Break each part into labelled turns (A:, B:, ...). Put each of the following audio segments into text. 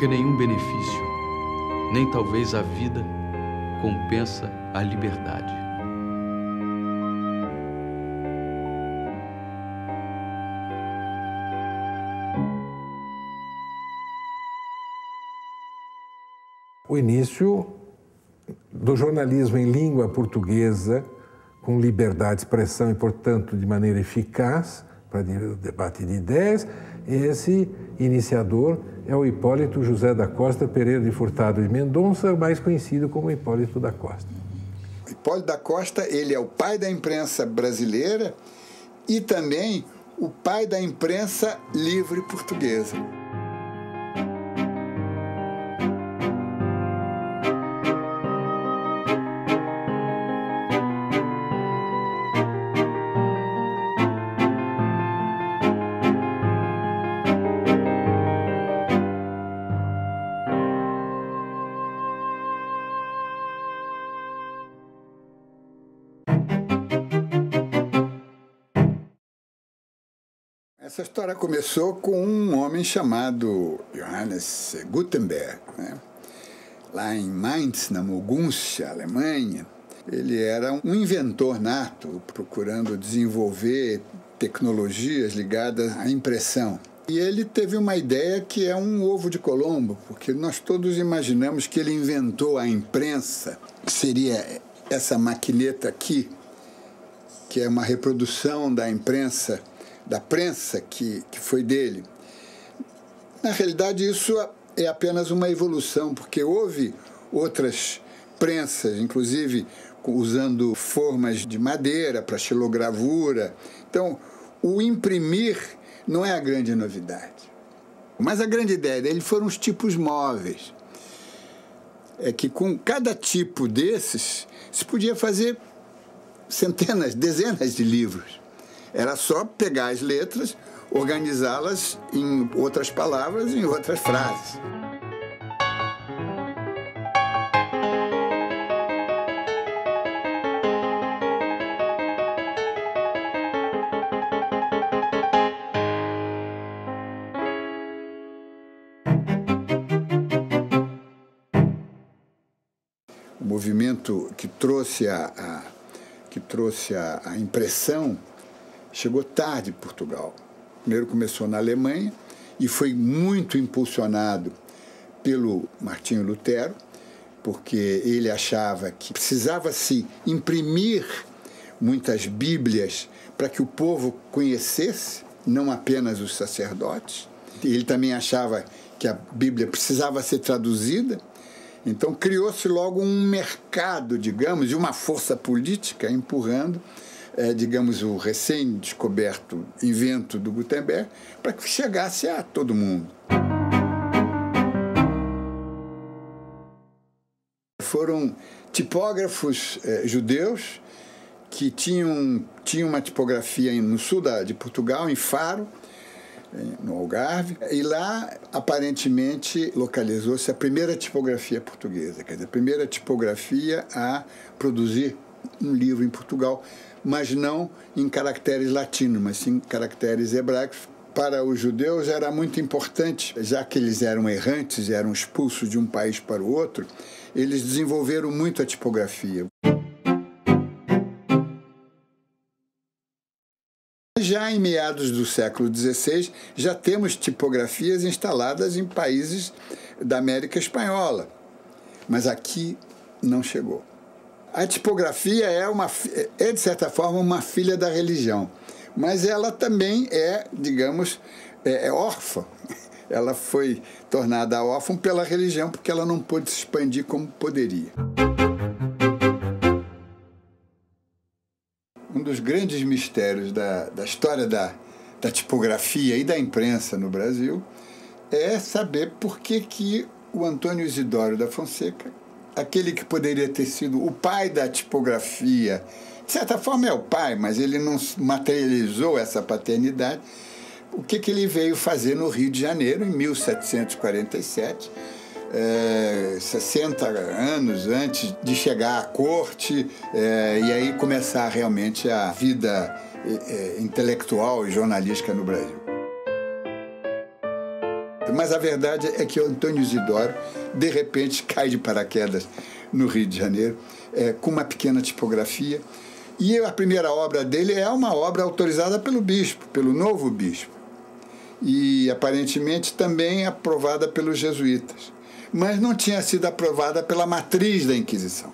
A: Porque nenhum benefício, nem talvez a vida, compensa a liberdade.
B: O início do jornalismo em língua portuguesa, com liberdade de expressão e, portanto, de maneira eficaz para o debate de ideias. Esse iniciador é o Hipólito José da Costa Pereira de Furtado de Mendonça, mais conhecido como Hipólito da Costa.
C: Hipólito da Costa, ele é o pai da imprensa brasileira e também o pai da imprensa livre portuguesa. Essa história começou com um homem chamado Johannes Gutenberg, né? Lá em Mainz, na Mogúncia, Alemanha. Ele era um inventor nato, procurando desenvolver tecnologias ligadas à impressão. E ele teve uma ideia que é um ovo de Colombo, porque nós todos imaginamos que ele inventou a imprensa, que seria essa maquineta aqui, que é uma reprodução da imprensa, da prensa que foi dele. Na realidade, isso é apenas uma evolução, porque houve outras prensas, inclusive usando formas de madeira para xilogravura. Então, o imprimir não é a grande novidade. Mas a grande ideia dele foram os tipos móveis. É que com cada tipo desses, se podia fazer centenas, dezenas de livros. Era só pegar as letras, organizá-las em outras palavras, em outras frases. O movimento que trouxe a impressão chegou tarde em Portugal. Primeiro começou na Alemanha e foi muito impulsionado pelo Martinho Lutero, porque ele achava que precisava-se imprimir muitas Bíblias para que o povo conhecesse, não apenas os sacerdotes. Ele também achava que a Bíblia precisava ser traduzida. Então criou-se logo um mercado, digamos, e uma força política empurrando digamos, o recém-descoberto invento do Gutenberg, para que chegasse a todo mundo. Foram tipógrafos judeus que tinham uma tipografia no sul de Portugal, em Faro, no Algarve, e lá, aparentemente, localizou-se a primeira tipografia portuguesa, quer dizer, a primeira tipografia a produzir um livro em Portugal, mas não em caracteres latinos, mas sim em caracteres hebraicos. Para os judeus era muito importante, já que eles eram errantes, eram expulsos de um país para o outro, eles desenvolveram muito a tipografia. Já em meados do século XVI, já temos tipografias instaladas em países da América Espanhola, mas aqui não chegou. A tipografia é, de certa forma, uma filha da religião, mas ela também é, digamos, órfã. Ela foi tornada órfã pela religião, porque ela não pôde se expandir como poderia. Um dos grandes mistérios da história da tipografia e da imprensa no Brasil é saber por que o Antônio Isidório da Fonseca, aquele que poderia ter sido o pai da tipografia, de certa forma é o pai, mas ele não materializou essa paternidade, o que ele veio fazer no Rio de Janeiro em 1747, 60 anos antes de chegar à corte, e aí começar realmente a vida intelectual e jornalística no Brasil. Mas a verdade é que o Antônio Isidoro, de repente, cai de paraquedas no Rio de Janeiro, com uma pequena tipografia. E a primeira obra dele é uma obra autorizada pelo bispo, pelo novo bispo. E, aparentemente, também aprovada pelos jesuítas. Mas não tinha sido aprovada pela matriz da Inquisição.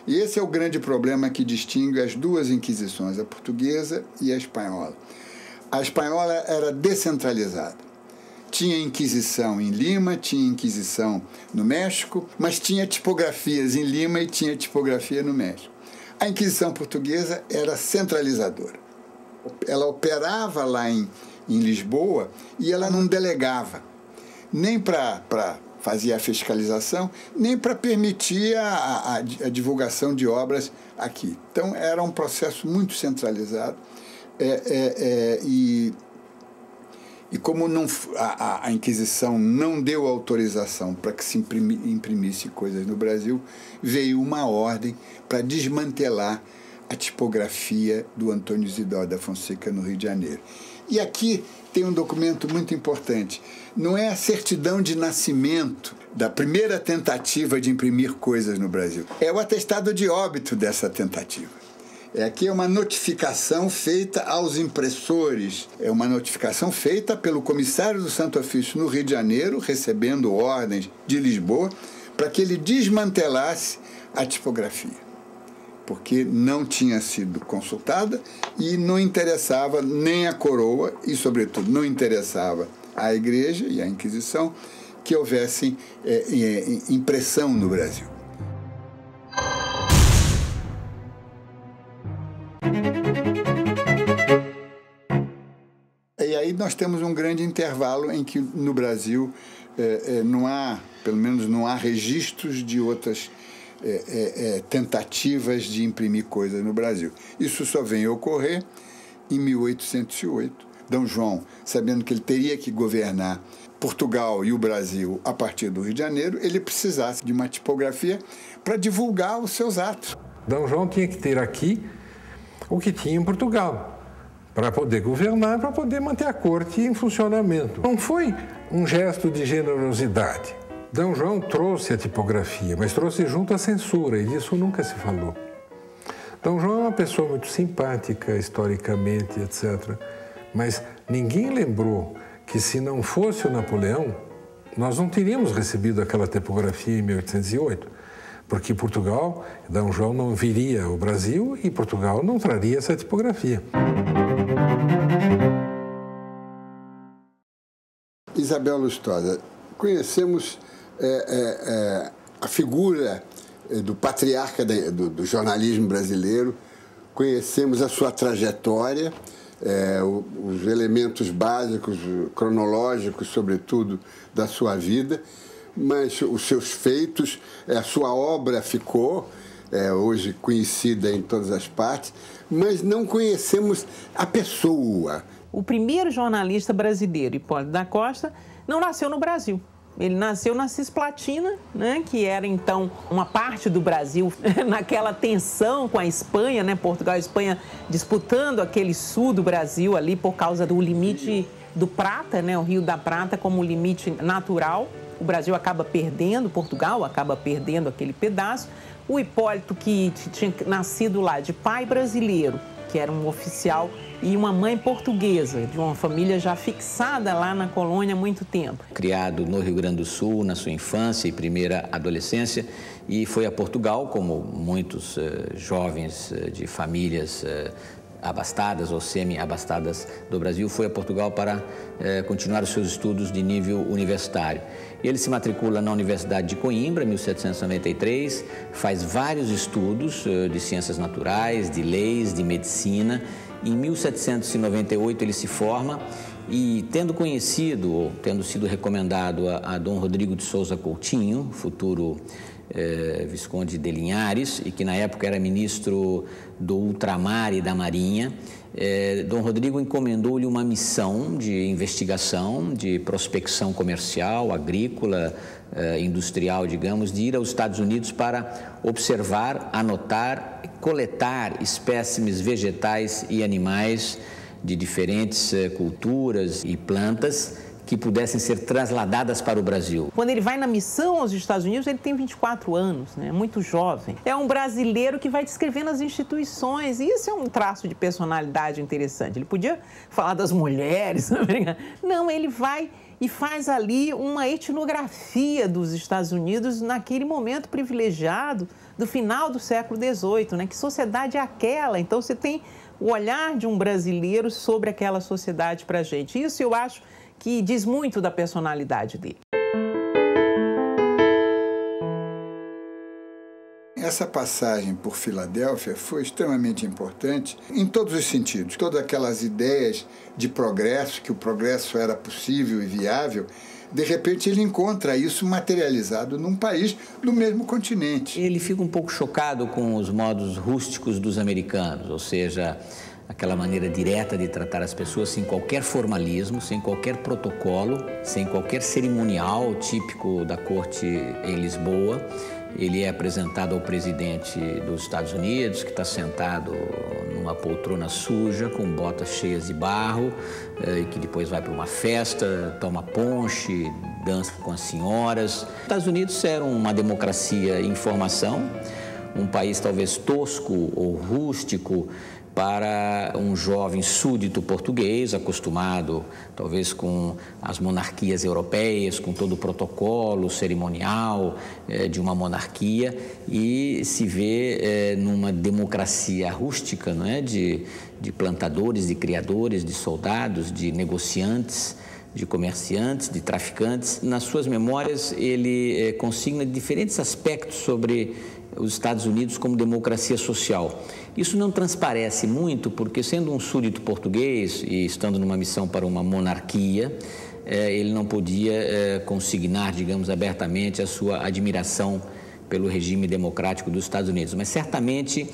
C: E esse é o grande problema que distingue as duas Inquisições, a portuguesa e a espanhola. A espanhola era descentralizada. Tinha Inquisição em Lima, tinha Inquisição no México, mas tinha tipografias em Lima e tinha tipografia no México. A Inquisição portuguesa era centralizadora. Ela operava lá em Lisboa e ela não delegava, nem para fazer a fiscalização, nem para permitir a divulgação de obras aqui. Então, era um processo muito centralizado. E como a Inquisição não deu autorização para que se imprimisse coisas no Brasil, veio uma ordem para desmantelar a tipografia do Antônio Isidoro da Fonseca no Rio de Janeiro. E aqui tem um documento muito importante. Não é a certidão de nascimento da primeira tentativa de imprimir coisas no Brasil. É o atestado de óbito dessa tentativa. Aqui é uma notificação feita aos impressores. É uma notificação feita pelo comissário do Santo Ofício no Rio de Janeiro, recebendo ordens de Lisboa, para que ele desmantelasse a tipografia, porque não tinha sido consultada e não interessava nem a coroa e, sobretudo, não interessava à Igreja e à Inquisição que houvesse impressão no Brasil. E aí nós temos um grande intervalo em que no Brasil não há, pelo menos não há registros de outras tentativas de imprimir coisas no Brasil. Isso só vem a ocorrer em 1808. D. João, sabendo que ele teria que governar Portugal e o Brasil a partir do Rio de Janeiro, ele precisasse de uma tipografia para divulgar os seus atos.
B: D. João tinha que ter aqui o que tinha em Portugal, para poder governar, para poder manter a corte em funcionamento. Não foi um gesto de generosidade. D. João trouxe a tipografia, mas trouxe junto a censura, e disso nunca se falou. D. João é uma pessoa muito simpática, historicamente, etc. Mas ninguém lembrou que, se não fosse o Napoleão, nós não teríamos recebido aquela tipografia em 1808, porque Portugal, D. João não viria ao Brasil e Portugal não traria essa tipografia.
C: Isabel Lustosa, conhecemos a figura do patriarca do jornalismo brasileiro, conhecemos a sua trajetória, os elementos básicos, cronológicos, sobretudo, da sua vida, mas os seus feitos, a sua obra ficou, hoje conhecida em todas as partes, mas não conhecemos a pessoa.
D: O primeiro jornalista brasileiro, Hipólito da Costa, não nasceu no Brasil. Ele nasceu na Cisplatina, né, que era, então, uma parte do Brasil, naquela tensão com a Espanha, né, Portugal e Espanha disputando aquele sul do Brasil ali por causa do limite do Prata, né, o Rio da Prata como limite natural. O Brasil acaba perdendo, Portugal acaba perdendo aquele pedaço. O Hipólito, que tinha nascido lá de pai brasileiro, que era um oficial, e uma mãe portuguesa, de uma família já fixada lá na colônia há muito tempo.
E: Criado no Rio Grande do Sul, na sua infância e primeira adolescência, e foi a Portugal, como muitos jovens de famílias abastadas ou semi-abastadas do Brasil, foi a Portugal para continuar os seus estudos de nível universitário. Ele se matricula na Universidade de Coimbra, em 1793, faz vários estudos de ciências naturais, de leis, de medicina. Em 1798 ele se forma e, tendo conhecido ou tendo sido recomendado a Dom Rodrigo de Souza Coutinho, futuro Visconde de Linhares, e que na época era ministro do Ultramar e da Marinha. Dom Rodrigo encomendou-lhe uma missão de investigação, de prospecção comercial, agrícola, industrial, digamos, de ir aos Estados Unidos para observar, anotar, coletar espécimes vegetais e animais de diferentes culturas e plantas que pudessem ser trasladadas para o Brasil.
D: Quando ele vai na missão aos Estados Unidos, ele tem 24 anos, né? Muito jovem. É um brasileiro que vai descrevendo as instituições, e isso é um traço de personalidade interessante. Ele podia falar das mulheres, não, ele vai e faz ali uma etnografia dos Estados Unidos naquele momento privilegiado do final do século XVIII, né? Que sociedade é aquela? Então, você tem o olhar de um brasileiro sobre aquela sociedade para a gente. Isso eu acho que diz muito da personalidade dele.
C: Essa passagem por Filadélfia foi extremamente importante em todos os sentidos. Todas aquelas ideias de progresso, que o progresso era possível e viável, de repente ele encontra isso materializado num país do mesmo continente.
E: Ele fica um pouco chocado com os modos rústicos dos americanos, ou seja, aquela maneira direta de tratar as pessoas sem qualquer formalismo, sem qualquer protocolo, sem qualquer cerimonial típico da corte em Lisboa. Ele é apresentado ao presidente dos Estados Unidos, que está sentado numa poltrona suja, com botas cheias de barro, e que depois vai para uma festa, toma ponche, dança com as senhoras. Os Estados Unidos eram uma democracia em formação, um país talvez tosco ou rústico, para um jovem súdito português, acostumado talvez com as monarquias europeias, com todo o protocolo cerimonial de uma monarquia, e se vê numa democracia rústica, não é? De plantadores, de criadores, de soldados, de negociantes, de comerciantes, de traficantes. Nas suas memórias, ele consigna diferentes aspectos sobre os Estados Unidos como democracia social. Isso não transparece muito, porque sendo um súdito português e estando numa missão para uma monarquia, ele não podia consignar, digamos, abertamente a sua admiração pelo regime democrático dos Estados Unidos. Mas certamente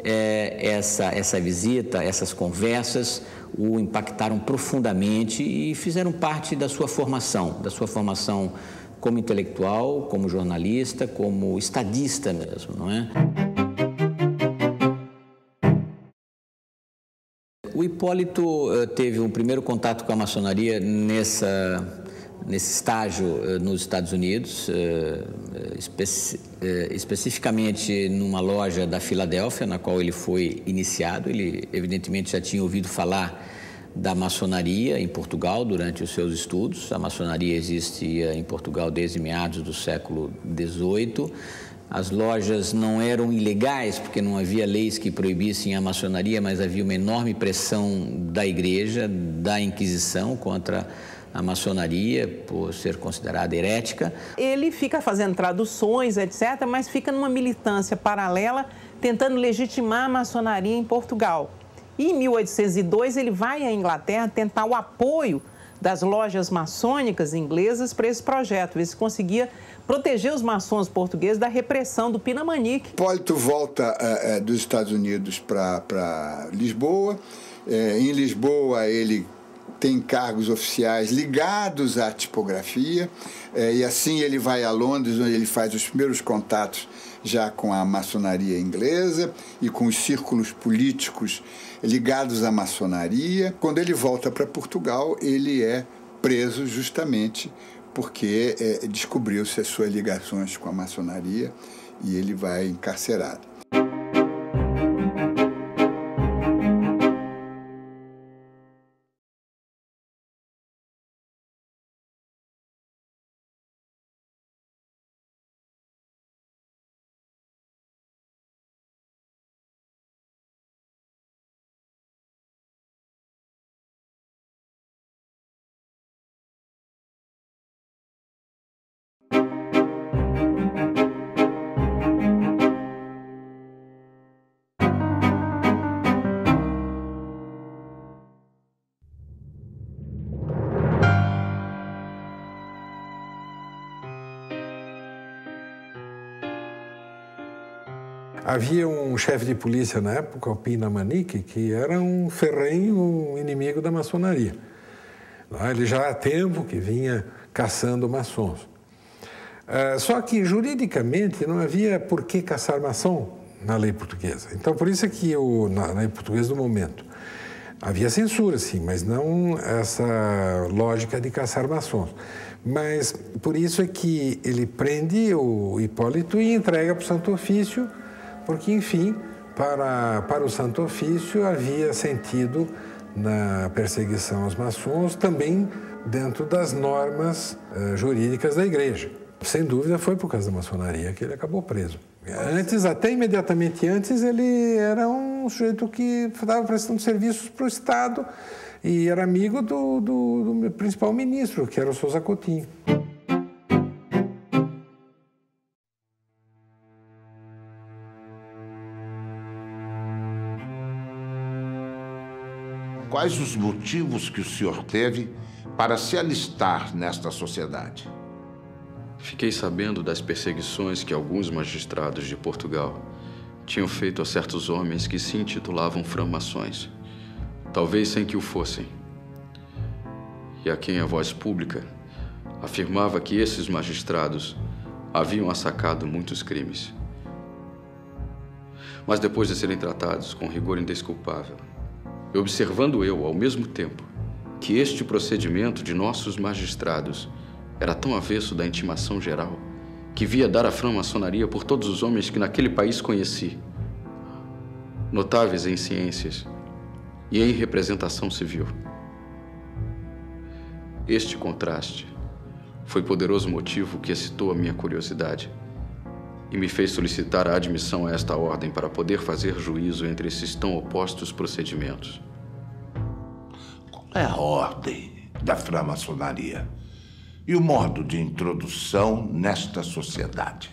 E: essa visita, essas conversas o impactaram profundamente e fizeram parte da sua formação como intelectual, como jornalista, como estadista mesmo, não é? O Hipólito teve um primeiro contato com a maçonaria nesse estágio nos Estados Unidos, especificamente numa loja da Filadélfia, na qual ele foi iniciado. Ele, evidentemente, já tinha ouvido falar da maçonaria em Portugal durante os seus estudos. A maçonaria existia em Portugal desde meados do século XVIII. As lojas não eram ilegais, porque não havia leis que proibissem a maçonaria, mas havia uma enorme pressão da Igreja, da Inquisição contra a maçonaria, por ser considerada herética.
D: Ele fica fazendo traduções, etc., mas fica numa militância paralela, tentando legitimar a maçonaria em Portugal. E em 1802 ele vai à Inglaterra tentar o apoio das lojas maçônicas inglesas para esse projeto, ver se conseguia proteger os maçons portugueses da repressão do Pinamanique.
C: Hipólito volta dos Estados Unidos para Lisboa. Em Lisboa ele tem cargos oficiais ligados à tipografia, e assim ele vai a Londres, onde ele faz os primeiros contatos já com a maçonaria inglesa e com os círculos políticos ligados à maçonaria. Quando ele volta para Portugal, ele é preso justamente porque descobriu-se as suas ligações com a maçonaria e ele vai encarcerado.
B: Havia um chefe de polícia na época, o Pina Manique, que era um ferrenho inimigo da maçonaria. Ele já há tempo que vinha caçando maçons. Só que, juridicamente, não havia por que caçar maçom na lei portuguesa. Então, por isso é que na lei portuguesa do momento havia censura, sim, mas não essa lógica de caçar maçons. Mas por isso é que ele prende o Hipólito e entrega para o Santo Ofício, porque, enfim, para o Santo Ofício havia sentido na perseguição aos maçons também dentro das normas jurídicas da Igreja. Sem dúvida foi por causa da maçonaria que ele acabou preso. Antes, até imediatamente antes, ele era um sujeito que estava prestando serviços para o Estado e era amigo do principal ministro, que era o Sousa Coutinho.
F: Quais os motivos que o senhor teve para se alistar nesta sociedade?
A: Fiquei sabendo das perseguições que alguns magistrados de Portugal tinham feito a certos homens que se intitulavam framações, talvez sem que o fossem, e a quem a voz pública afirmava que esses magistrados haviam assacado muitos crimes. Mas depois de serem tratados com rigor indesculpável, e observando eu, ao mesmo tempo, que este procedimento de nossos magistrados era tão avesso da intimação geral que via dar a framaçonaria por todos os homens que naquele país conheci, notáveis em ciências e em representação civil. Este contraste foi poderoso motivo que excitou a minha curiosidade e me fez solicitar a admissão a esta ordem para poder fazer juízo entre esses tão opostos procedimentos.
F: Qual é a ordem da framaçonaria e o modo de introdução nesta sociedade?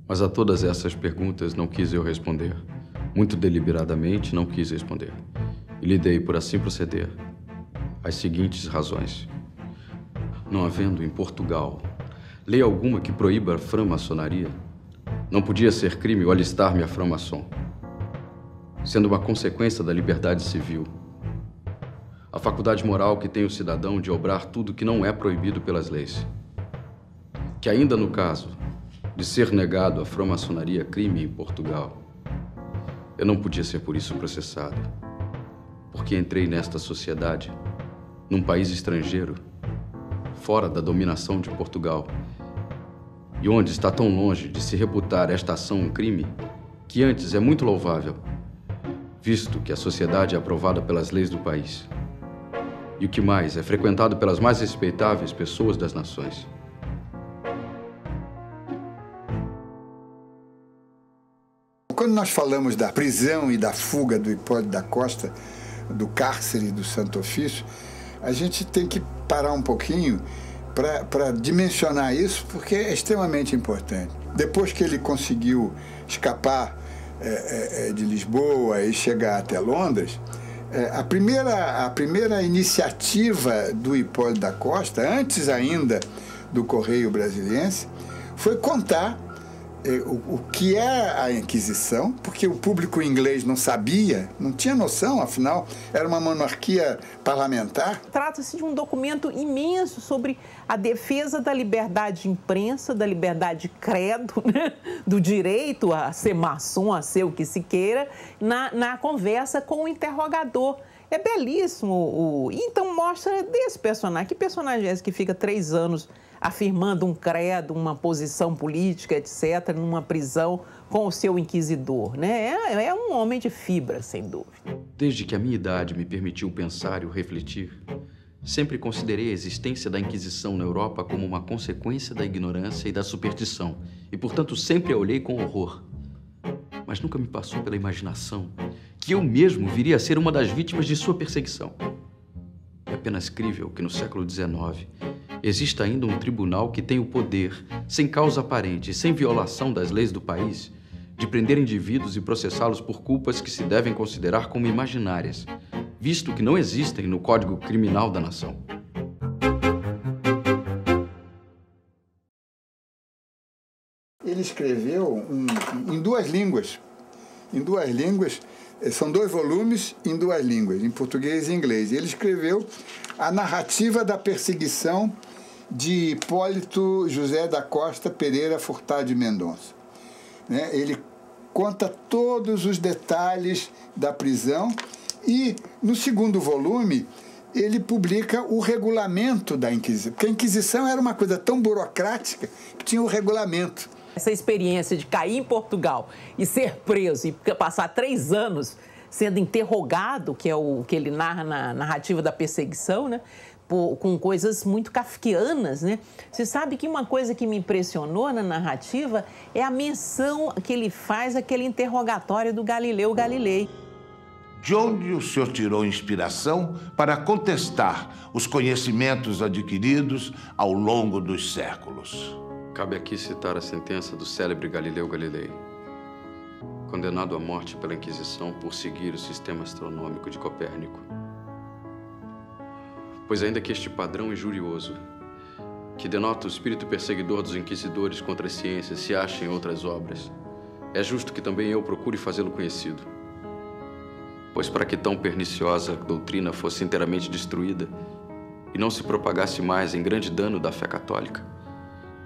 A: Mas a todas essas perguntas não quis eu responder. Muito deliberadamente não quis responder. E lhe dei, por assim proceder, as seguintes razões. Não havendo em Portugal lei alguma que proíba a framaçonaria, não podia ser crime o alistar-me a framaçom, sendo uma consequência da liberdade civil. A faculdade moral que tem o cidadão de obrar tudo que não é proibido pelas leis. Que ainda no caso de ser negado a framaçonaria crime em Portugal, eu não podia ser por isso processado, porque entrei nesta sociedade, num país estrangeiro, fora da dominação de Portugal, e onde está tão longe de se reputar esta ação um crime, que antes é muito louvável, visto que a sociedade é aprovada pelas leis do país. E o que mais, é frequentado pelas mais respeitáveis pessoas das nações.
C: Quando nós falamos da prisão e da fuga do Hipólito da Costa, do cárcere do Santo Ofício, a gente tem que parar um pouquinho para dimensionar isso, porque é extremamente importante. Depois que ele conseguiu escapar de Lisboa e chegar até Londres, a primeira iniciativa do Hipólito da Costa, antes ainda do Correio Brasiliense, foi contar o que é a Inquisição, porque o público inglês não sabia, não tinha noção, afinal, era uma monarquia parlamentar.
D: Trata-se de um documento imenso sobre a defesa da liberdade de imprensa, da liberdade de credo, né? Do direito a ser maçom, a ser o que se queira, na conversa com o interrogador. É belíssimo. Então mostra desse personagem. Que personagem é esse que fica 3 anos afirmando um credo, uma posição política, etc., numa prisão com o seu inquisidor, né? É um homem de fibra, sem dúvida.
A: Desde que a minha idade me permitiu pensar e refletir, sempre considerei a existência da Inquisição na Europa como uma consequência da ignorância e da superstição, e, portanto, sempre a olhei com horror. Mas nunca me passou pela imaginação que eu mesmo viria a ser uma das vítimas de sua perseguição. É apenas crível que no século XIX exista ainda um tribunal que tem o poder, sem causa aparente e sem violação das leis do país, de prender indivíduos e processá-los por culpas que se devem considerar como imaginárias, visto que não existem no Código Criminal da nação.
C: Ele escreveu escreveu em duas línguas. Em duas línguas, são 2 volumes em 2 línguas, em português e inglês. Ele escreveu a narrativa da perseguição de Hipólito José da Costa Pereira Furtado de Mendonça. Ele conta todos os detalhes da prisão e, no segundo volume, ele publica o regulamento da Inquisição, porque a Inquisição era uma coisa tão burocrática que tinha o regulamento.
D: Essa experiência de cair em Portugal e ser preso e passar 3 anos sendo interrogado, que é o que ele narra na narrativa da perseguição, né? Com coisas muito kafkianas, né? Você sabe que uma coisa que me impressionou na narrativa é a menção que ele faz àquele interrogatório do Galileu Galilei.
F: De onde o senhor tirou inspiração para contestar os conhecimentos adquiridos ao longo dos séculos?
A: Cabe aqui citar a sentença do célebre Galileu Galilei, condenado à morte pela Inquisição por seguir o sistema astronômico de Copérnico. Pois ainda que este padrão injurioso, que denota o espírito perseguidor dos inquisidores contra as ciências, se ache em outras obras, é justo que também eu procure fazê-lo conhecido. Pois para que tão perniciosa doutrina fosse inteiramente destruída e não se propagasse mais em grande dano da fé católica,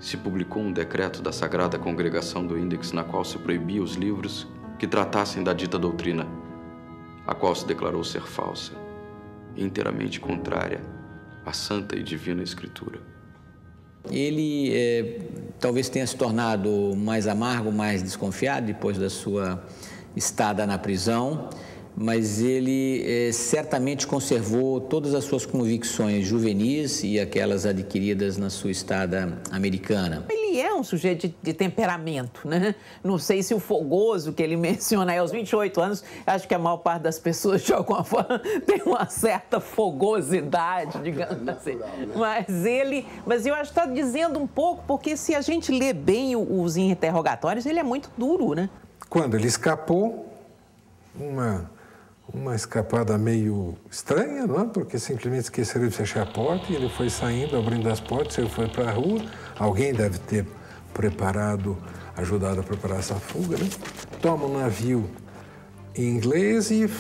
A: se publicou um decreto da Sagrada Congregação do Índex na qual se proibia os livros que tratassem da dita doutrina, a qual se declarou ser falsa e inteiramente contrária à Santa e Divina Escritura.
E: Ele talvez tenha se tornado mais amargo, mais desconfiado depois da sua estada na prisão, mas ele certamente conservou todas as suas convicções juvenis e aquelas adquiridas na sua estada americana.
D: Ele é um sujeito de temperamento, né? Não sei se o fogoso que ele menciona aí aos 28 anos, acho que a maior parte das pessoas, de alguma forma, tem uma certa fogosidade, digamos assim. Mas eu acho que está dizendo um pouco, porque se a gente lê bem os interrogatórios, ele é muito duro, né?
B: Quando ele escapou, uma escapada meio estranha, não é? Porque simplesmente esqueceram de fechar a porta e ele foi saindo, abrindo as portas, ele foi para a rua. Alguém deve ter ajudado a preparar essa fuga, né? Toma um navio em inglês e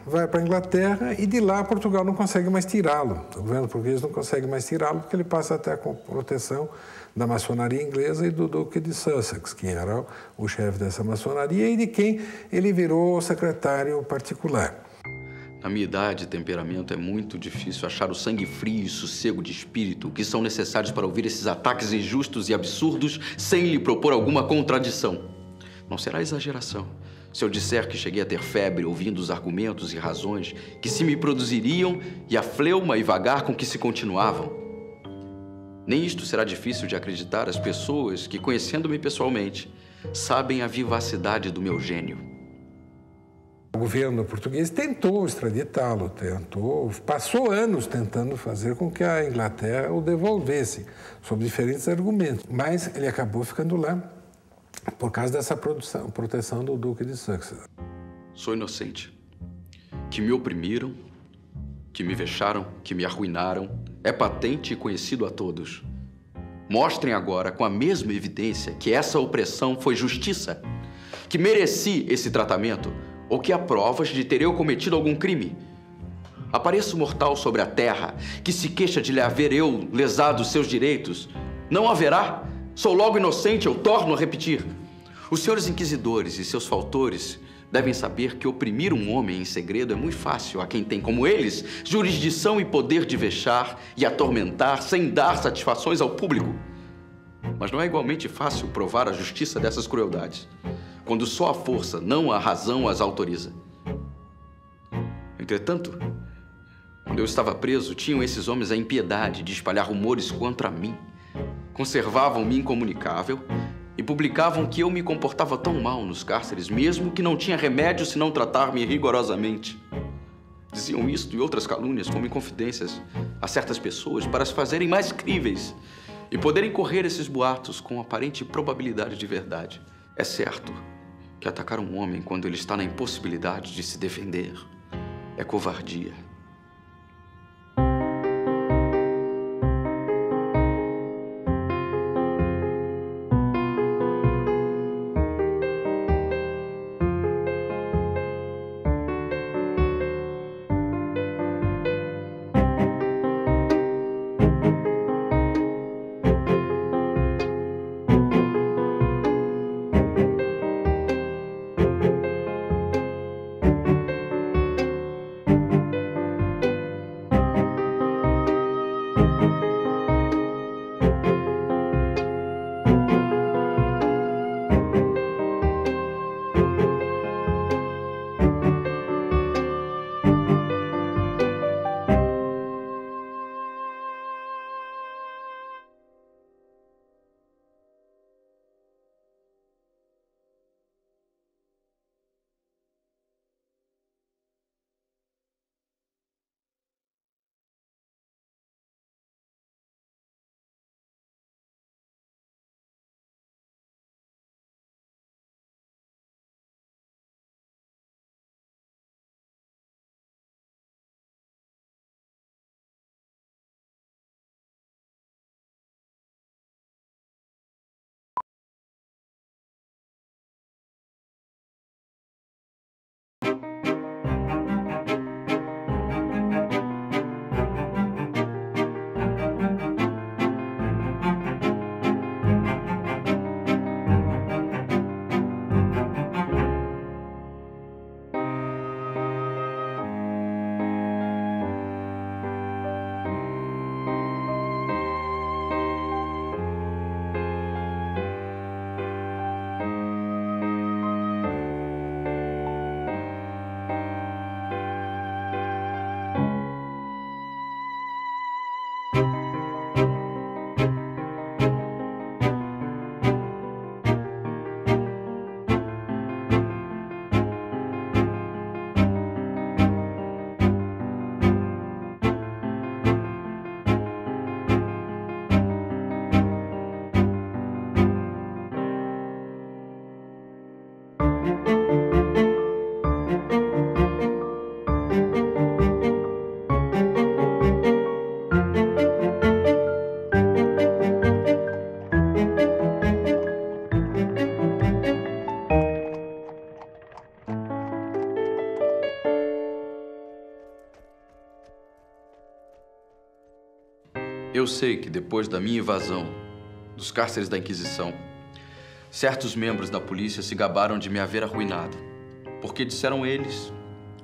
B: vai para a Inglaterra e de lá Portugal não consegue mais tirá-lo. O governo português não consegue mais tirá-lo porque ele passa até a proteção da maçonaria inglesa e do Duque de Sussex, que era o chefe dessa maçonaria e de quem ele virou secretário particular.
A: Na minha idade e temperamento é muito difícil achar o sangue frio e sossego de espírito que são necessários para ouvir esses ataques injustos e absurdos sem lhe propor alguma contradição. Não será exageração se eu disser que cheguei a ter febre ouvindo os argumentos e razões que se me produziriam e a fleuma e vagar com que se continuavam. Nem isto será difícil de acreditar às pessoas que, conhecendo-me pessoalmente, sabem a vivacidade do meu gênio.
B: O governo português tentou extraditá-lo, passou anos tentando fazer com que a Inglaterra o devolvesse, sob diferentes argumentos. Mas ele acabou ficando lá por causa dessa proteção do Duque de Sussex.
A: Sou inocente. Que me oprimiram, que me vexaram, que me arruinaram, é patente e conhecido a todos. Mostrem agora, com a mesma evidência, que essa opressão foi justiça, que mereci esse tratamento, ou que há provas de ter eu cometido algum crime. Apareço mortal sobre a terra, que se queixa de lhe haver eu lesado seus direitos. Não haverá. Sou logo inocente, eu torno a repetir. Os senhores inquisidores e seus fautores devem saber que oprimir um homem em segredo é muito fácil a quem tem, como eles, jurisdição e poder de vexar e atormentar sem dar satisfações ao público. Mas não é igualmente fácil provar a justiça dessas crueldades, quando só a força, não a razão, as autoriza. Entretanto, quando eu estava preso, tinham esses homens a impiedade de espalhar rumores contra mim. Conservavam-me incomunicável e publicavam que eu me comportava tão mal nos cárceres, mesmo que não tinha remédio senão tratar-me rigorosamente. Diziam isto e outras calúnias como inconfidências a certas pessoas para as fazerem mais críveis e poderem correr esses boatos com aparente probabilidade de verdade. É certo que atacar um homem quando ele está na impossibilidade de se defender é covardia. Eu sei que depois da minha invasão dos cárceres da Inquisição, certos membros da polícia se gabaram de me haver arruinado, porque, disseram eles,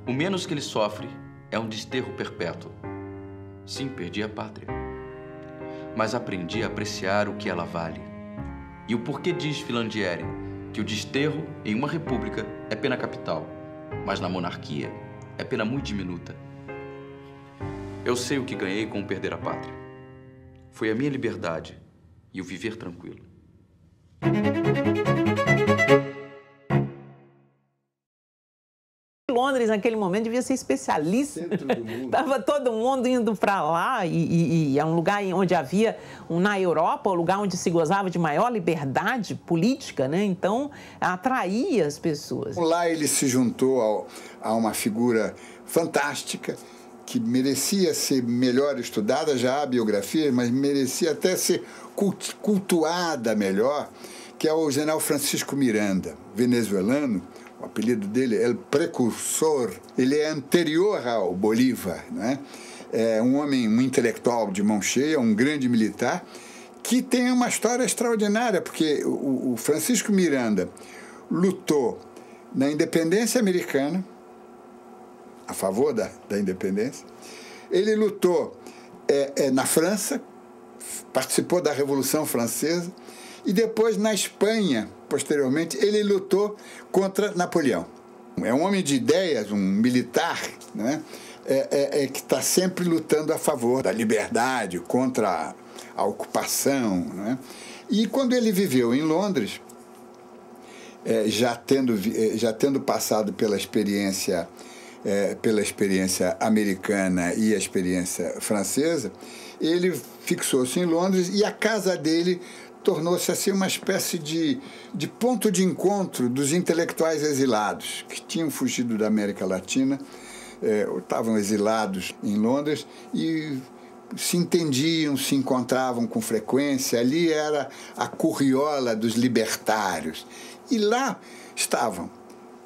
A: o menos que ele sofre é um desterro perpétuo. Sim, perdi a pátria, mas aprendi a apreciar o que ela vale. E o porquê diz Filandieri que o desterro em uma república é pena capital, mas na monarquia é pena muito diminuta. Eu sei o que ganhei com o perder a pátria. Foi a minha liberdade e o viver tranquilo.
D: Londres, naquele momento, devia ser especialíssimo. Estava todo mundo indo para lá e é um lugar onde havia, na Europa, um lugar onde se gozava de maior liberdade política, né? Então, atraía as pessoas.
C: Lá ele se juntou a uma figura fantástica, que merecia ser melhor estudada, já há biografia, mas merecia até ser cultuada melhor, que é o general Francisco Miranda, venezuelano. O apelido dele é El Precursor. Ele é anterior ao Bolívar, né? É um homem, um intelectual de mão cheia, um grande militar, que tem uma história extraordinária, porque o Francisco Miranda lutou na independência americana, a favor da independência. Ele lutou na França, participou da Revolução Francesa, e depois na Espanha, posteriormente, ele lutou contra Napoleão. É um homem de ideias, um militar, né? Que está sempre lutando a favor da liberdade, contra a ocupação, né? E quando ele viveu em Londres, já tendo passado pela experiência americana e a experiência francesa, ele fixou-se em Londres e a casa dele tornou-se assim uma espécie de ponto de encontro dos intelectuais exilados que tinham fugido da América Latina, estavam exilados em Londres e se entendiam, se encontravam com frequência. Ali era a curriola dos libertários. E lá estavam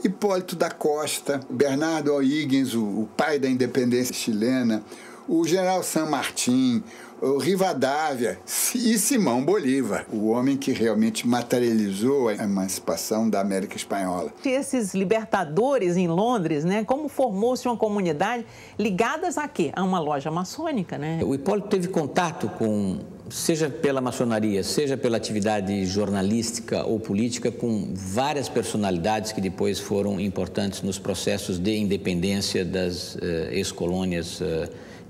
C: Hipólito da Costa, Bernardo O'Higgins, o pai da independência chilena, o general San Martín, o Rivadavia e Simão Bolívar, o homem que realmente materializou a emancipação da América Espanhola.
D: Esses libertadores em Londres, né, como formou-se uma comunidade ligadas a quê? A uma loja maçônica, né?
E: O Hipólito teve contato com, seja pela maçonaria, seja pela atividade jornalística ou política, com várias personalidades que depois foram importantes nos processos de independência das ex-colônias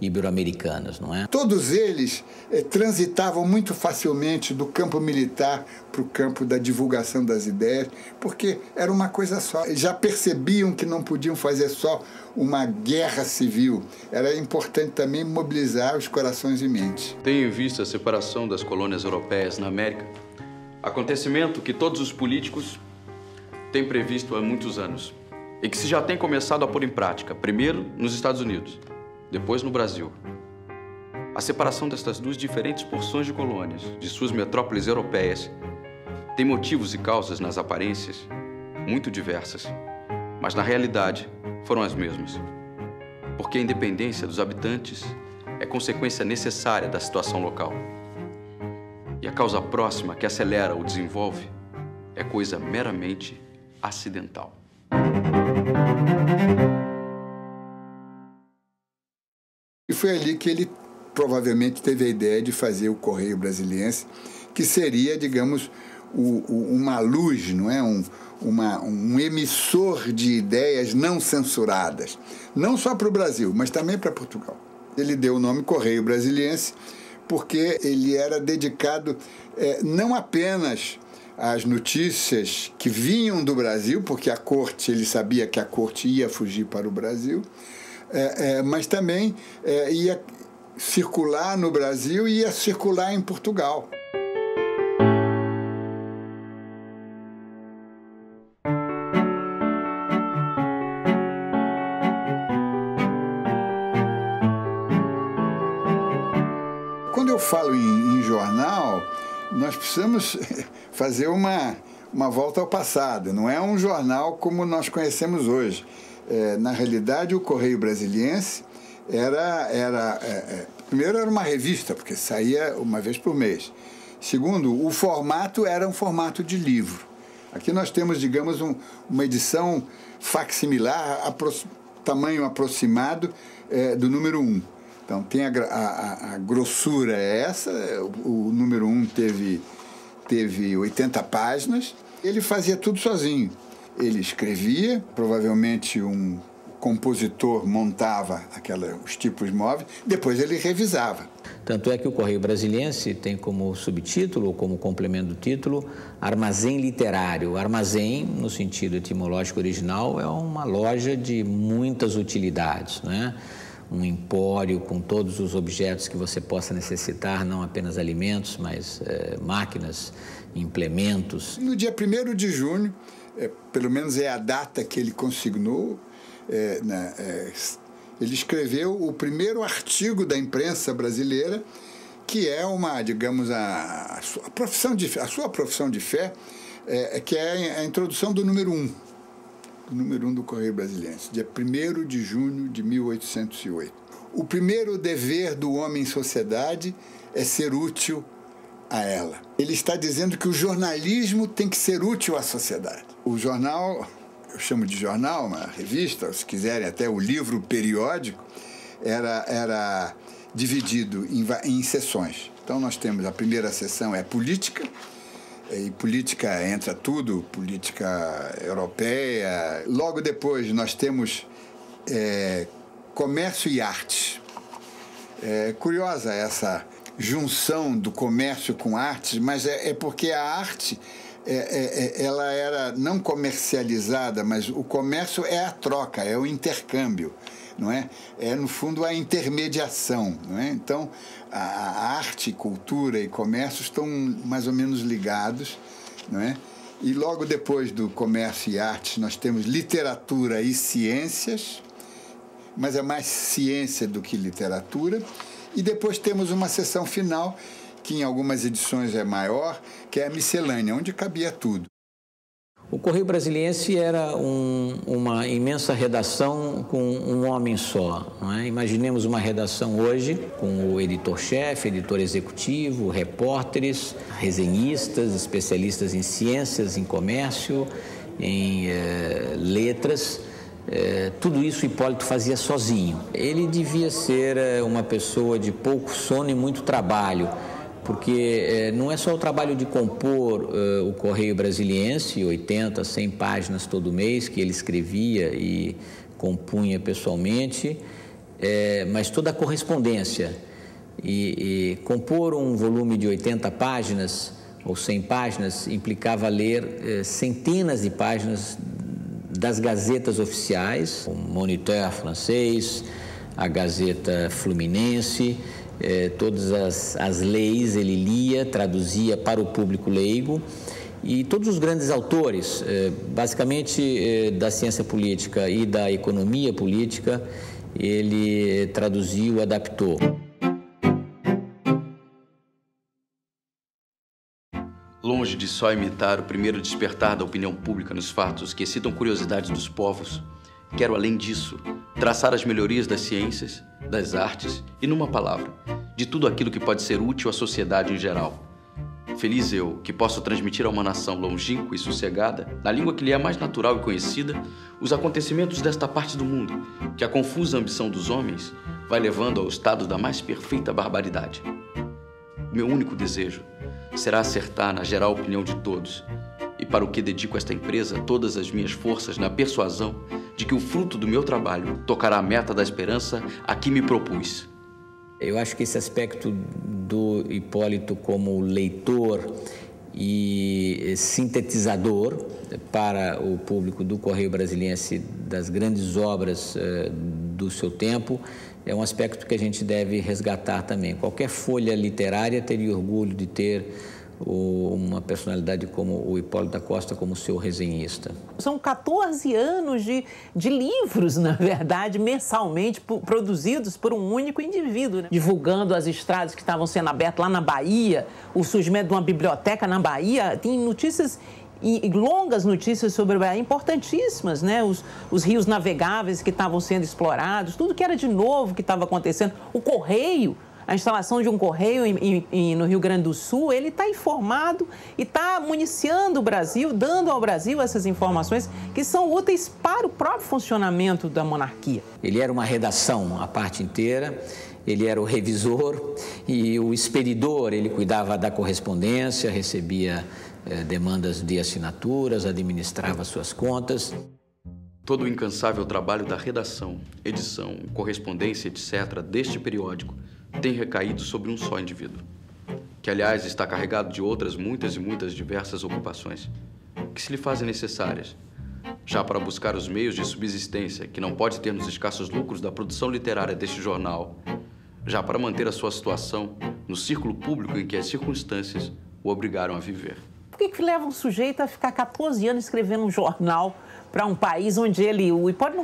E: ibero-americanas, não é?
C: Todos eles transitavam muito facilmente do campo militar para o campo da divulgação das ideias, porque era uma coisa só. Já percebiam que não podiam fazer só uma guerra civil. Era importante também mobilizar os corações e mentes.
A: Tendo em vista a separação das colônias europeias na América, acontecimento que todos os políticos têm previsto há muitos anos e que se já tem começado a pôr em prática, primeiro nos Estados Unidos, depois no Brasil. A separação destas duas diferentes porções de colônias, de suas metrópoles europeias, tem motivos e causas nas aparências muito diversas, mas na realidade foram as mesmas. Porque a independência dos habitantes é consequência necessária da situação local. E a causa próxima que acelera ou desenvolve é coisa meramente acidental.
C: E foi ali que ele provavelmente teve a ideia de fazer o Correio Brasiliense, que seria, digamos, uma luz, não é? Um emissor de ideias não censuradas, não só para o Brasil, mas também para Portugal. Ele deu o nome Correio Brasiliense porque ele era dedicado não apenas às notícias que vinham do Brasil, porque ele sabia que a corte ia fugir para o Brasil, mas também ia circular no Brasil e ia circular em Portugal. Quando eu falo em jornal, nós precisamos fazer uma volta ao passado. Não é um jornal como nós conhecemos hoje. Na realidade, o Correio Brasiliense era Primeiro, era uma revista, porque saía uma vez por mês. Segundo, o formato era um formato de livro. Aqui nós temos, digamos, uma edição facsimilar, tamanho aproximado do número 1. Então, tem a grossura é essa, o número 1 teve 80 páginas. Ele fazia tudo sozinho. Ele escrevia, provavelmente um compositor montava os tipos móveis, depois ele revisava.
E: Tanto é que o Correio Brasiliense tem como subtítulo, ou como complemento do título, Armazém Literário. Armazém, no sentido etimológico original, é uma loja de muitas utilidades, né? Um empório com todos os objetos que você possa necessitar, não apenas alimentos, mas máquinas, implementos.
C: No dia 1º de junho, pelo menos é a data que ele consignou, ele escreveu o primeiro artigo da imprensa brasileira, que é digamos, a sua profissão de fé, que é a introdução do número 1. Do número 1 do Correio Brasiliense, dia 1º de junho de 1808. O primeiro dever do homem em sociedade é ser útil a ela. Ele está dizendo que o jornalismo tem que ser útil à sociedade. O jornal, eu chamo de jornal, uma revista, se quiserem até o livro periódico, era dividido em seções. Então nós temos a primeira seção é política, e política entra tudo, política europeia. Logo depois nós temos comércio e arte. É curiosa essa junção do comércio com arte, mas é porque a arte ela era não comercializada, mas o comércio é a troca, é o intercâmbio, não é? É, no fundo, a intermediação, não é? Então, a arte, cultura e comércio estão mais ou menos ligados, não é? E logo depois do comércio e artes, nós temos literatura e ciências, mas é mais ciência do que literatura. E depois temos uma seção final, que em algumas edições é maior, que é a miscelânea, onde cabia tudo.
E: O Correio Brasiliense era uma imensa redação com um homem só, não é? Imaginemos uma redação hoje com o editor-chefe, editor executivo, repórteres, resenhistas, especialistas em ciências, em comércio, em letras. Tudo isso Hipólito fazia sozinho. Ele devia ser uma pessoa de pouco sono e muito trabalho, porque não é só o trabalho de compor o Correio Brasiliense, 80, 100 páginas todo mês, que ele escrevia e compunha pessoalmente, mas toda a correspondência. E compor um volume de 80 páginas ou 100 páginas implicava ler centenas de páginas das gazetas oficiais, o Moniteur francês, a Gazeta Fluminense, todas as leis ele lia, traduzia para o público leigo, e todos os grandes autores, basicamente da ciência política e da economia política, ele traduziu, adaptou.
A: Longe de só imitar o primeiro despertar da opinião pública nos fatos que excitam curiosidades dos povos, quero, além disso, traçar as melhorias das ciências, das artes e, numa palavra, de tudo aquilo que pode ser útil à sociedade em geral. Feliz eu que posso transmitir a uma nação longínqua e sossegada, na língua que lhe é mais natural e conhecida, os acontecimentos desta parte do mundo, que a confusa ambição dos homens vai levando ao estado da mais perfeita barbaridade. O meu único desejo será acertar na geral opinião de todos, e para o que dedico esta empresa todas as minhas forças na persuasão de que o fruto do meu trabalho tocará a meta da esperança a que me propus.
E: Eu acho que esse aspecto do Hipólito como leitor e sintetizador para o público do Correio Brasiliense das grandes obras do seu tempo é um aspecto que a gente deve resgatar também. Qualquer folha literária teria orgulho de ter uma personalidade como o Hipólito da Costa como seu resenhista.
D: São 14 anos de livros, na verdade, mensalmente produzidos por um único indivíduo, né? Divulgando as estradas que estavam sendo abertas lá na Bahia, o surgimento de uma biblioteca na Bahia. Tem notícias e longas notícias sobre a Bahia, importantíssimas, né? Os rios navegáveis que estavam sendo explorados, tudo que era de novo que estava acontecendo. O Correio, a instalação de um correio no Rio Grande do Sul, ele está informado e está municiando o Brasil, dando ao Brasil essas informações que são úteis para o próprio funcionamento da monarquia.
E: Ele era uma redação, a parte inteira. Ele era o revisor e o expedidor, ele cuidava da correspondência, recebia demandas de assinaturas, administrava suas contas.
A: Todo o incansável trabalho da redação, edição, correspondência, etc., deste periódico tem recaído sobre um só indivíduo, que, aliás, está carregado de outras muitas e muitas diversas ocupações, que se lhe fazem necessárias, já para buscar os meios de subsistência que não pode ter nos escassos lucros da produção literária deste jornal, já para manter a sua situação no círculo público em que as circunstâncias o obrigaram a viver.
D: Por que leva um sujeito a ficar 14 anos escrevendo um jornal para um país onde o Hipólito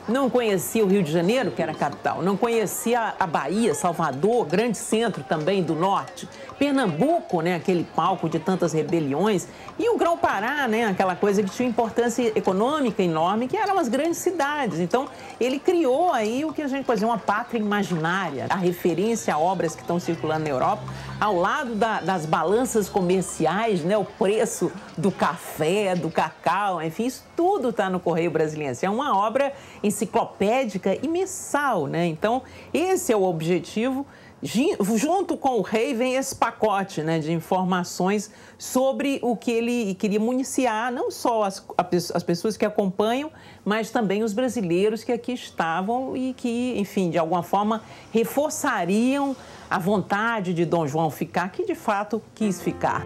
D: não conhecia o Rio de Janeiro, que era a capital, não conhecia a Bahia, Salvador, grande centro também do norte, Pernambuco, né, aquele palco de tantas rebeliões, e o Grão-Pará, né, aquela coisa que tinha importância econômica enorme, que eram as grandes cidades. Então, ele criou aí o que a gente pode dizer uma pátria imaginária, a referência a obras que estão circulando na Europa, ao lado das balanças comerciais, né, o preço do café, do cacau, enfim, isso tudo está no Correio Brasiliense. É uma obra enciclopédica e mensal, né? Então, esse é o objetivo. Junto com o rei vem esse pacote, né, de informações sobre o que ele queria municiar, não só as pessoas que acompanham, mas também os brasileiros que aqui estavam e que, enfim, de alguma forma reforçariam a vontade de Dom João ficar, que de fato quis ficar.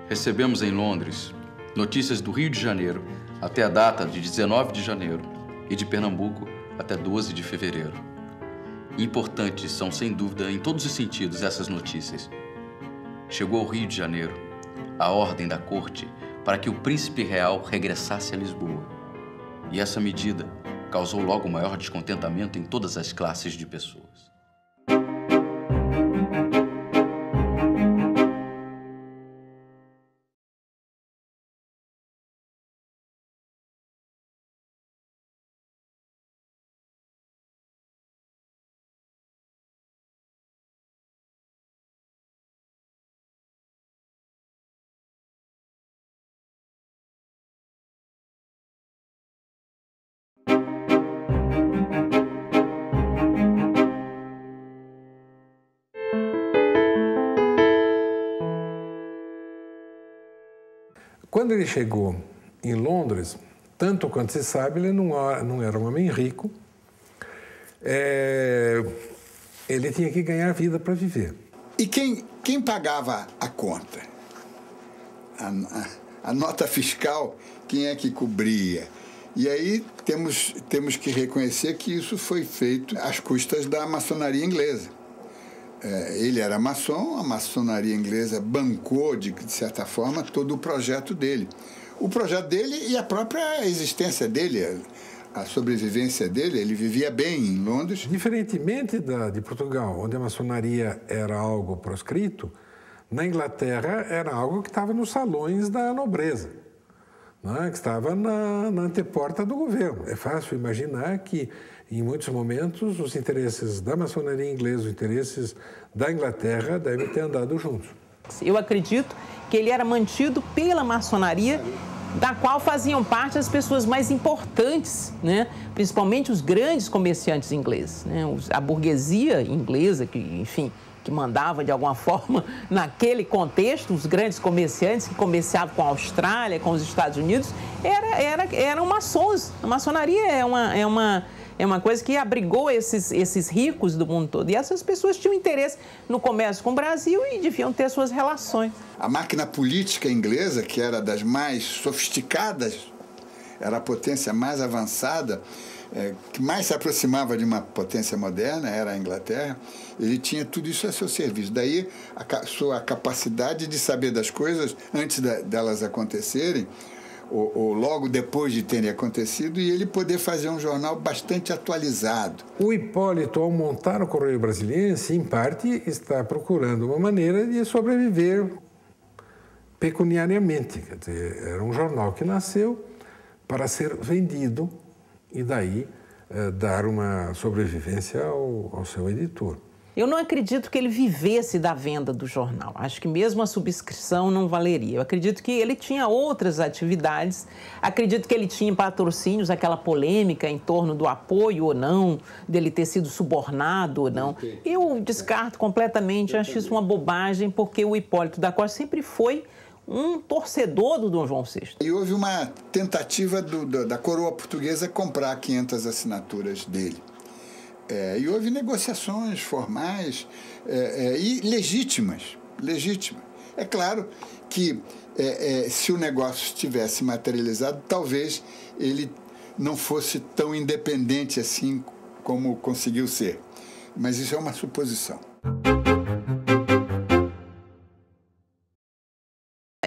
A: Recebemos em Londres notícias do Rio de Janeiro até a data de 19 de janeiro e de Pernambuco até 12 de fevereiro. Importantes são, sem dúvida, em todos os sentidos, essas notícias. Chegou ao Rio de Janeiro a ordem da corte para que o príncipe real regressasse a Lisboa. E essa medida causou logo maior descontentamento em todas as classes de pessoas.
B: Quando ele chegou em Londres, tanto quanto se sabe, ele não era um homem rico. Ele tinha que ganhar vida para viver.
C: E quem pagava a conta? A nota fiscal, quem é que cobria? E aí temos que reconhecer que isso foi feito às custas da maçonaria inglesa. Ele era maçom, a maçonaria inglesa bancou, de certa forma, todo o projeto dele. O projeto dele e a própria existência dele, a sobrevivência dele. Ele vivia bem em Londres.
B: Diferentemente de Portugal, onde a maçonaria era algo proscrito, na Inglaterra era algo que estava nos salões da nobreza, né? Que estava na anteporta do governo. É fácil imaginar que, em muitos momentos, os interesses da maçonaria inglesa, os interesses da Inglaterra devem ter andado juntos.
D: Eu acredito que ele era mantido pela maçonaria, da qual faziam parte as pessoas mais importantes, né? Principalmente os grandes comerciantes ingleses, né? A burguesia inglesa, que, enfim, que mandava de alguma forma naquele contexto, os grandes comerciantes que comerciavam com a Austrália, com os Estados Unidos, eram maçons. A maçonaria é uma coisa que abrigou esses ricos do mundo todo. E essas pessoas tinham interesse no comércio com o Brasil e deviam ter suas relações.
C: A máquina política inglesa, que era das mais sofisticadas, era a potência mais avançada, que mais se aproximava de uma potência moderna, era a Inglaterra. Ele tinha tudo isso a seu serviço. Daí a sua capacidade de saber das coisas antes delas acontecerem, ou logo depois de terem acontecido, e ele poder fazer um jornal bastante atualizado.
B: O Hipólito, ao montar o Correio Brasiliense, em parte, está procurando uma maneira de sobreviver pecuniariamente. Quer dizer, era um jornal que nasceu para ser vendido e daí dar uma sobrevivência ao seu editor.
D: Eu não acredito que ele vivesse da venda do jornal. Acho que mesmo a subscrição não valeria. Eu acredito que ele tinha outras atividades. Acredito que ele tinha patrocínios, aquela polêmica em torno do apoio ou não, dele ter sido subornado ou não. Eu descarto completamente, acho isso uma bobagem, porque o Hipólito da Costa sempre foi um torcedor do Dom João VI.
C: E houve uma tentativa da coroa portuguesa comprar 500 assinaturas dele. E houve negociações formais e legítimas. É claro que se o negócio tivesse materializado, talvez ele não fosse tão independente assim como conseguiu ser. Mas isso é uma suposição.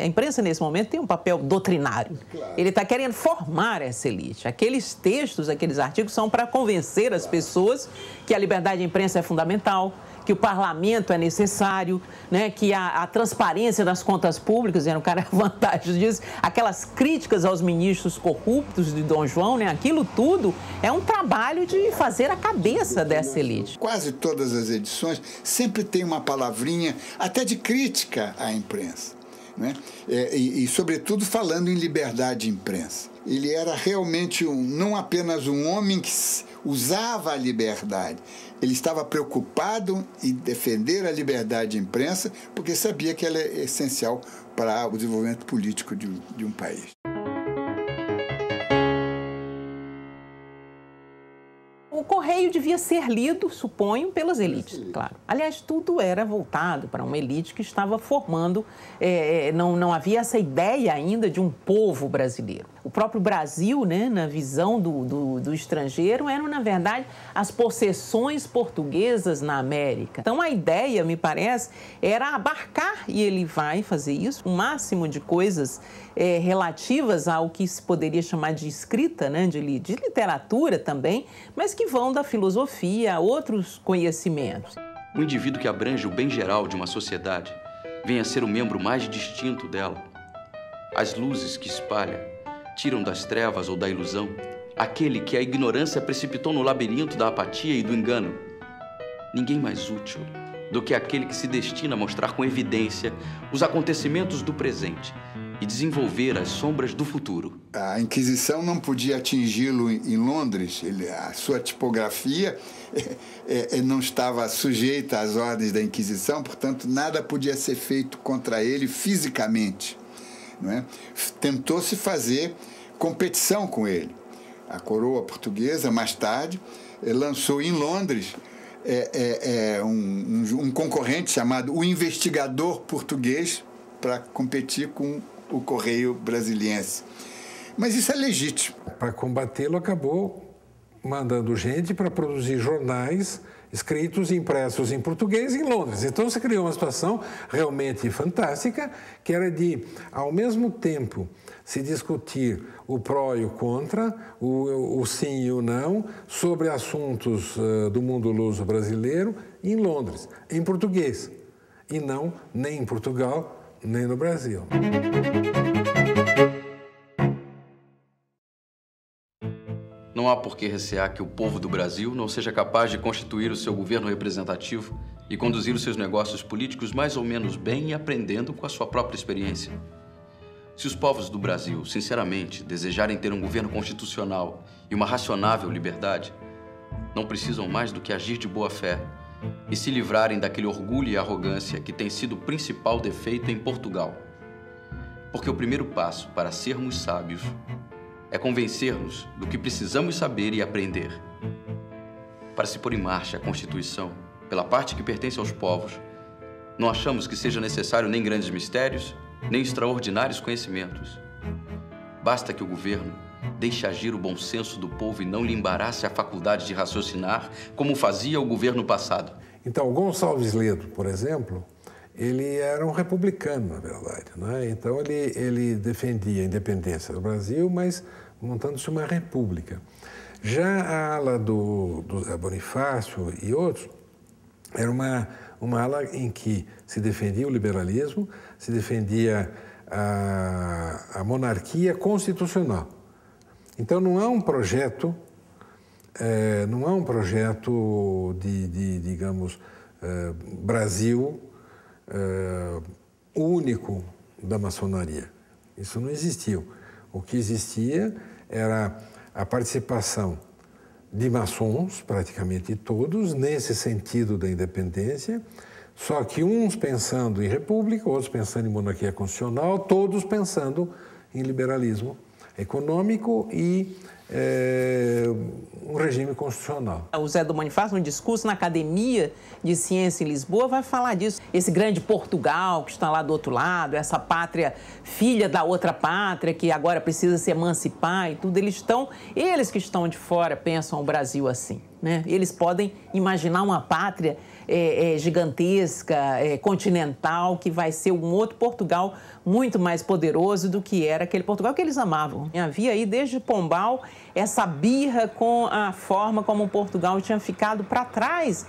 D: A imprensa, nesse momento, tem um papel doutrinário. Claro. Ele está querendo formar essa elite. Aqueles textos, aqueles artigos são para convencer as pessoas que a liberdade de imprensa é fundamental, que o parlamento é necessário, né, que a transparência das contas públicas, o cara vantagem disso, aquelas críticas aos ministros corruptos de Dom João, né, aquilo tudo é um trabalho de fazer a cabeça dessa elite.
C: Quase todas as edições sempre tem uma palavrinha, até de crítica à imprensa. Né? Sobretudo, falando em liberdade de imprensa. Ele era realmente não apenas um homem que usava a liberdade, ele estava preocupado em defender a liberdade de imprensa, porque sabia que ela é essencial para o desenvolvimento político de um país.
D: O Correio devia ser lido, suponho, pelas elites, claro. Aliás, tudo era voltado para uma elite que estava formando, não havia essa ideia ainda de um povo brasileiro. O próprio Brasil, né, na visão do estrangeiro, eram, na verdade, as possessões portuguesas na América. Então, a ideia, me parece, era abarcar, e ele vai fazer isso, o máximo de coisas relativas ao que se poderia chamar de escrita, né, de literatura também, mas que vão da filosofia a outros conhecimentos.
A: Um indivíduo que abrange o bem geral de uma sociedade vem a ser o membro mais distinto dela. As luzes que espalha tiram das trevas ou da ilusão aquele que a ignorância precipitou no labirinto da apatia e do engano. Ninguém mais útil do que aquele que se destina a mostrar com evidência os acontecimentos do presente e desenvolver as sombras do futuro.
C: A Inquisição não podia atingi-lo em Londres. A sua tipografia não estava sujeita às ordens da Inquisição, portanto, nada podia ser feito contra ele fisicamente. Não é? Tentou-se fazer competição com ele. A coroa portuguesa, mais tarde, lançou em Londres um concorrente chamado o Investigador Português para competir com o Correio Brasiliense. Mas isso é legítimo.
B: Para combatê-lo, acabou mandando gente para produzir jornais escritos e impressos em português em Londres. Então, se criou uma situação realmente fantástica, que era de, ao mesmo tempo, se discutir o pró e o contra, o sim e o não, sobre assuntos do mundo luso brasileiro em Londres, em português, e não nem em Portugal, nem no Brasil.
A: Não há por que recear que o povo do Brasil não seja capaz de constituir o seu governo representativo e conduzir os seus negócios políticos mais ou menos bem e aprendendo com a sua própria experiência. Se os povos do Brasil, sinceramente, desejarem ter um governo constitucional e uma racionável liberdade, não precisam mais do que agir de boa fé e se livrarem daquele orgulho e arrogância que tem sido o principal defeito em Portugal. Porque o primeiro passo para sermos sábios é convencer-nos do que precisamos saber e aprender. Para se pôr em marcha a Constituição, pela parte que pertence aos povos, não achamos que seja necessário nem grandes mistérios, nem extraordinários conhecimentos. Basta que o governo deixe agir o bom senso do povo e não lhe embarace a faculdade de raciocinar, como fazia o governo passado.
B: Então, Gonçalves Ledo, por exemplo, ele era um republicano, na verdade, né? Então, ele defendia a independência do Brasil, mas montando-se uma república. Já a ala do Bonifácio e outros era uma ala em que se defendia o liberalismo, se defendia a monarquia constitucional. Então, não é um projeto digamos, Brasil único da maçonaria. Isso não existiu. O que existia era a participação de maçons, praticamente todos, nesse sentido da independência, só que uns pensando em república, outros pensando em monarquia constitucional, todos pensando em liberalismo econômico e um regime constitucional.
D: O Zé do Bonifácio, no discurso na Academia de Ciência em Lisboa, vai falar disso. Esse grande Portugal que está lá do outro lado, essa pátria filha da outra pátria que agora precisa se emancipar e tudo, eles que estão de fora pensam o Brasil assim, né? Eles podem imaginar uma pátria gigantesca, continental, que vai ser um outro Portugal muito mais poderoso do que era aquele Portugal que eles amavam. Havia aí, desde Pombal, essa birra com a forma como Portugal tinha ficado para trás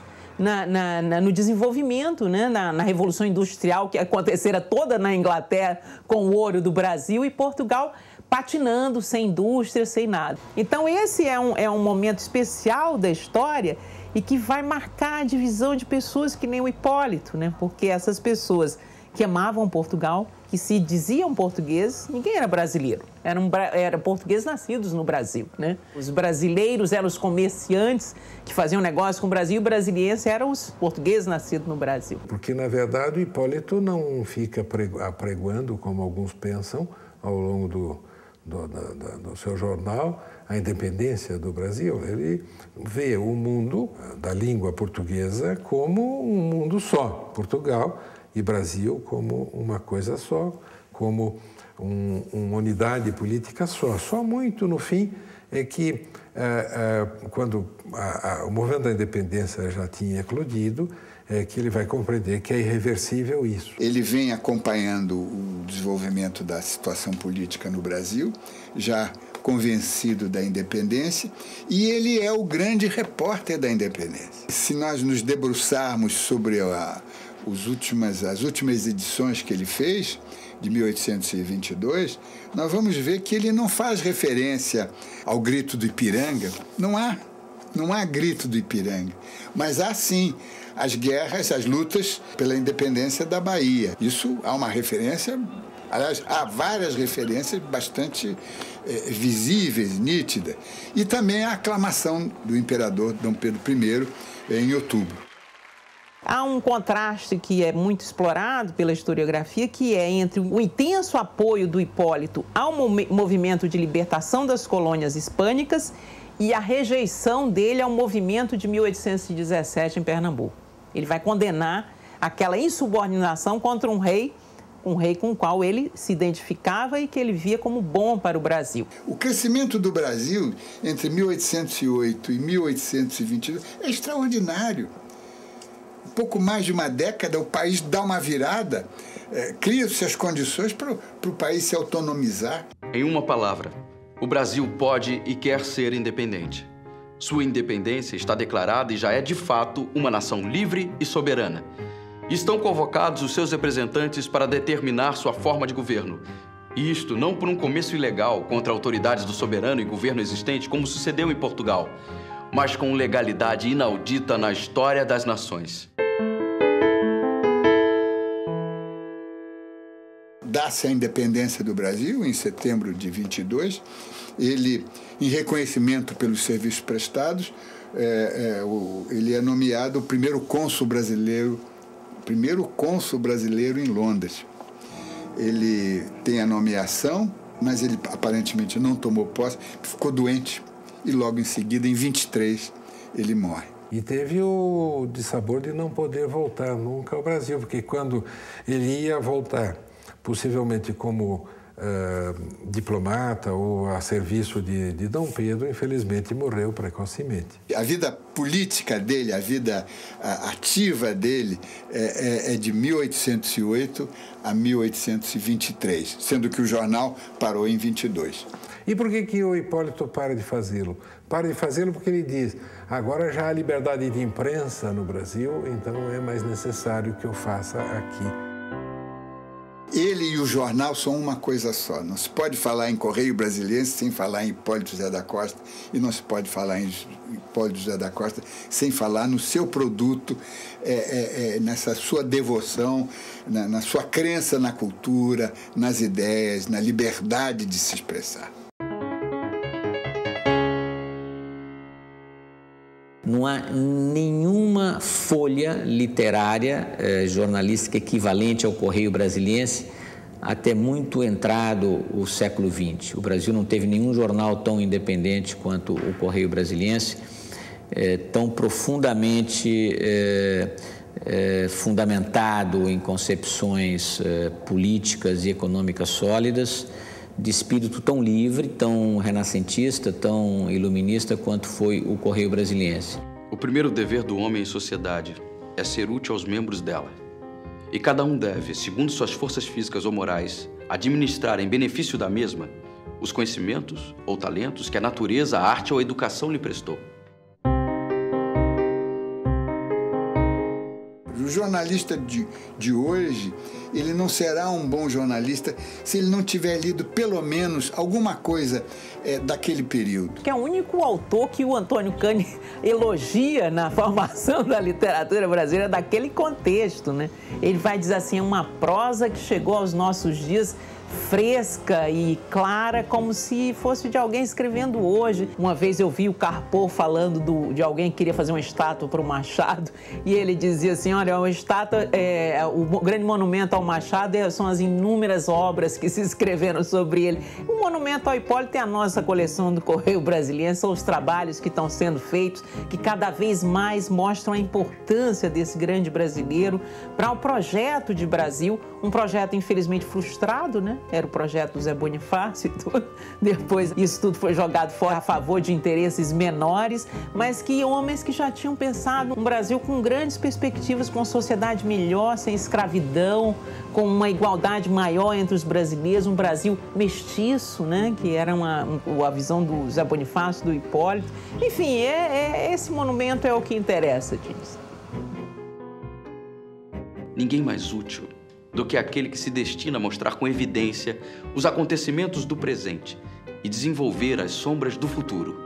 D: no desenvolvimento, né? na Revolução Industrial que acontecera toda na Inglaterra com o ouro do Brasil, e Portugal patinando, sem indústria, sem nada. Então esse é um momento especial da história e que vai marcar a divisão de pessoas que nem o Hipólito, né? Porque essas pessoas que amavam Portugal, que se diziam portugueses, ninguém era brasileiro, eram portugueses nascidos no Brasil, né? Os brasileiros eram os comerciantes que faziam negócio com o Brasil, e brasilienses eram os portugueses nascidos no Brasil.
B: Porque, na verdade, o Hipólito não fica apregoando, como alguns pensam, ao longo do seu jornal, a independência do Brasil. Ele vê o mundo da língua portuguesa como um mundo só, Portugal e Brasil como uma coisa só, como uma unidade política só. Só muito no fim é que, quando o movimento da independência já tinha eclodido, que ele vai compreender que é irreversível isso.
C: Ele vem acompanhando o desenvolvimento da situação política no Brasil, já convencido da independência, e ele é o grande repórter da independência. Se nós nos debruçarmos sobre as últimas edições que ele fez, de 1822, nós vamos ver que ele não faz referência ao grito do Ipiranga. Não há grito do Ipiranga, mas há sim as guerras, as lutas pela independência da Bahia. Isso há uma referência, aliás, há várias referências bastante visíveis, nítidas. E também a aclamação do imperador Dom Pedro I em outubro.
D: Há um contraste que é muito explorado pela historiografia, que é entre o intenso apoio do Hipólito ao movimento de libertação das colônias hispânicas e a rejeição dele ao movimento de 1817 em Pernambuco. Ele vai condenar aquela insubordinação contra um rei com o qual ele se identificava e que ele via como bom para o Brasil.
C: O crescimento do Brasil entre 1808 e 1822 é extraordinário. Pouco mais de uma década, o país dá uma virada, cria-se as condições para o país se autonomizar.
A: Em uma palavra, o Brasil pode e quer ser independente. Sua independência está declarada e já é, de fato, uma nação livre e soberana. Estão convocados os seus representantes para determinar sua forma de governo. E isto não por um começo ilegal contra autoridades do soberano e governo existente, como sucedeu em Portugal, mas com legalidade inaudita na história das nações.
C: Dá-se a independência do Brasil em setembro de 22. Ele, em reconhecimento pelos serviços prestados, ele é nomeado o primeiro cônsul brasileiro em Londres. Ele tem a nomeação, mas ele aparentemente não tomou posse, ficou doente e logo em seguida, em 23, ele morre.
B: E teve o dissabor de não poder voltar nunca ao Brasil, porque quando ele ia voltar, possivelmente como diplomata ou a serviço de Dom Pedro, infelizmente morreu precocemente.
C: A vida política dele, a vida ativa dele é de 1808 a 1823, sendo que o jornal parou em 22.
B: E por que o Hipólito para de fazê-lo? Para de fazê-lo porque ele diz: agora já há liberdade de imprensa no Brasil, então é mais necessário que eu faça aqui.
C: Ele e o jornal são uma coisa só. Não se pode falar em Correio Brasiliense sem falar em Hipólito José da Costa, e não se pode falar em Hipólito José da Costa sem falar no seu produto, nessa sua devoção, na sua crença na cultura, nas ideias, na liberdade de se expressar.
E: Não há nenhuma folha literária, jornalística equivalente ao Correio Brasiliense até muito entrado o século XX. O Brasil não teve nenhum jornal tão independente quanto o Correio Brasiliense, tão profundamente fundamentado em concepções políticas e econômicas sólidas, de espírito tão livre, tão renascentista, tão iluminista quanto foi o Correio Brasiliense.
A: O primeiro dever do homem em sociedade é ser útil aos membros dela. E cada um deve, segundo suas forças físicas ou morais, administrar em benefício da mesma os conhecimentos ou talentos que a natureza, a arte ou a educação lhe prestou.
C: O jornalista de hoje, ele não será um bom jornalista se ele não tiver lido pelo menos alguma coisa daquele período.
D: Que é o único autor que o Antônio Cani elogia na formação da literatura brasileira daquele contexto, né? Ele vai dizer assim, uma prosa que chegou aos nossos dias fresca e clara, como se fosse de alguém escrevendo hoje. Uma vez eu vi o Carpo falando de alguém que queria fazer uma estátua para o Machado, e ele dizia assim, olha, uma estátua, o grande monumento ao Machado são as inúmeras obras que se escreveram sobre ele. O monumento ao Hipólito é a nossa coleção do Correio Brasiliense, são os trabalhos que estão sendo feitos, que cada vez mais mostram a importância desse grande brasileiro para o projeto de Brasil, um projeto infelizmente frustrado, né? Era o projeto do Zé Bonifácio e tudo. Depois isso tudo foi jogado fora a favor de interesses menores, mas que homens que já tinham pensado um Brasil com grandes perspectivas, com uma sociedade melhor, sem escravidão, com uma igualdade maior entre os brasileiros, um Brasil mestiço, né? Que era a visão do Zé Bonifácio, do Hipólito. Enfim, esse monumento é o que interessa, diz.
A: Ninguém mais útil do que aquele que se destina a mostrar com evidência os acontecimentos do presente e desenvolver as sombras do futuro.